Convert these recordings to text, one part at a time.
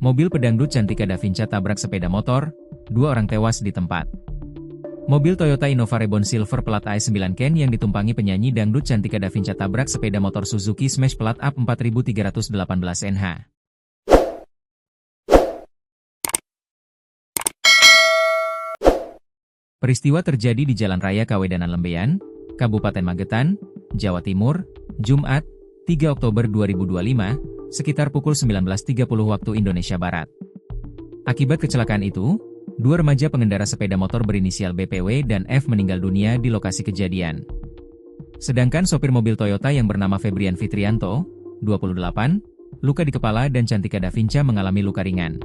Mobil pedangdut Cantika Davinca tabrak sepeda motor, 2 orang tewas di tempat. Mobil Toyota Innova Reborn Silver plat AS9 Ken yang ditumpangi penyanyi dangdut Cantika Davinca tabrak sepeda motor Suzuki Smash plat AP 4318 NH. Peristiwa terjadi di Jalan Raya Kawedanan Lembeyan, Kabupaten Magetan, Jawa Timur, Jumat, 3 Oktober 2025, sekitar pukul 19.30 waktu Indonesia Barat. Akibat kecelakaan itu, 2 remaja pengendara sepeda motor berinisial BPW dan F meninggal dunia di lokasi kejadian. Sedangkan sopir mobil Toyota yang bernama Febrian Fitrianto, 28, luka di kepala dan Cantika Davinca mengalami luka ringan.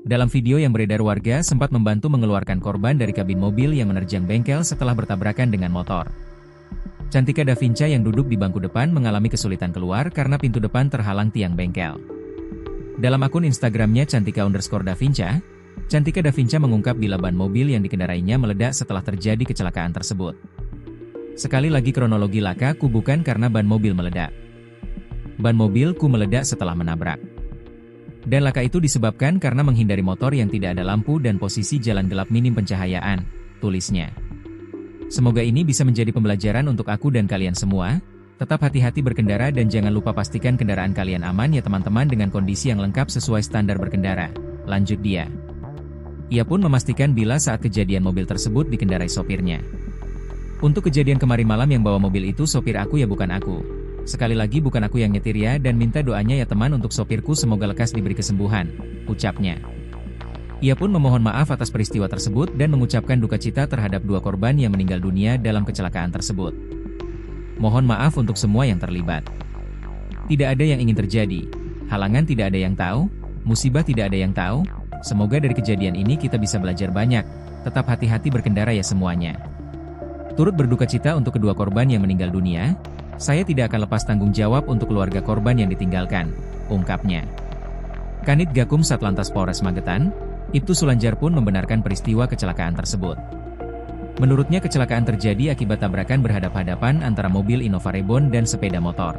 Dalam video yang beredar, warga sempat membantu mengeluarkan korban dari kabin mobil yang menerjang bengkel setelah bertabrakan dengan motor. Cantika Davinca yang duduk di bangku depan mengalami kesulitan keluar karena pintu depan terhalang tiang bengkel. Dalam akun Instagramnya Cantika_Davinca, Cantika Davinca mengungkap bila ban mobil yang dikendarainya meledak setelah terjadi kecelakaan tersebut. Sekali lagi kronologi laka ku bukan karena ban mobil meledak. Ban mobilku meledak setelah menabrak. Dan laka itu disebabkan karena menghindari motor yang tidak ada lampu dan posisi jalan gelap minim pencahayaan, tulisnya. Semoga ini bisa menjadi pembelajaran untuk aku dan kalian semua. Tetap hati-hati berkendara dan jangan lupa pastikan kendaraan kalian aman ya teman-teman dengan kondisi yang lengkap sesuai standar berkendara, lanjut dia. Ia pun memastikan bila saat kejadian mobil tersebut dikendarai sopirnya. Untuk kejadian kemarin malam yang bawa mobil itu sopir aku ya bukan aku. Sekali lagi bukan aku yang nyetir ya dan minta doanya ya teman untuk sopirku semoga lekas diberi kesembuhan, ucapnya. Ia pun memohon maaf atas peristiwa tersebut dan mengucapkan duka cita terhadap 2 korban yang meninggal dunia dalam kecelakaan tersebut. Mohon maaf untuk semua yang terlibat. Tidak ada yang ingin terjadi, halangan tidak ada yang tahu, musibah tidak ada yang tahu, semoga dari kejadian ini kita bisa belajar banyak, tetap hati-hati berkendara ya semuanya. Turut berduka cita untuk kedua korban yang meninggal dunia, saya tidak akan lepas tanggung jawab untuk keluarga korban yang ditinggalkan, ungkapnya. Kanit Gakum Satlantas Polres Magetan, Ibtu Sulanjar pun membenarkan peristiwa kecelakaan tersebut. Menurutnya kecelakaan terjadi akibat tabrakan berhadap-hadapan antara mobil Innova Reborn dan sepeda motor.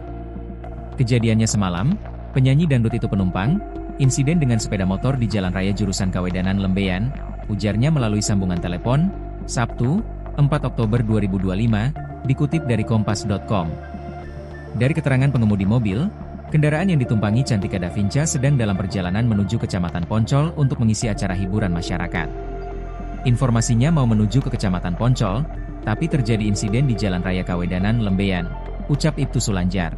Kejadiannya semalam, penyanyi dangdut itu penumpang, insiden dengan sepeda motor di Jalan Raya jurusan Kawedanan Lembeyan, ujarnya melalui sambungan telepon, Sabtu, 4 Oktober 2025, dikutip dari kompas.com. Dari keterangan pengemudi mobil, kendaraan yang ditumpangi Cantika Davinca sedang dalam perjalanan menuju Kecamatan Poncol untuk mengisi acara hiburan masyarakat. Informasinya mau menuju ke Kecamatan Poncol, tapi terjadi insiden di Jalan Raya Kawedanan Lembeyan, ucap Ibtu Sulanjar.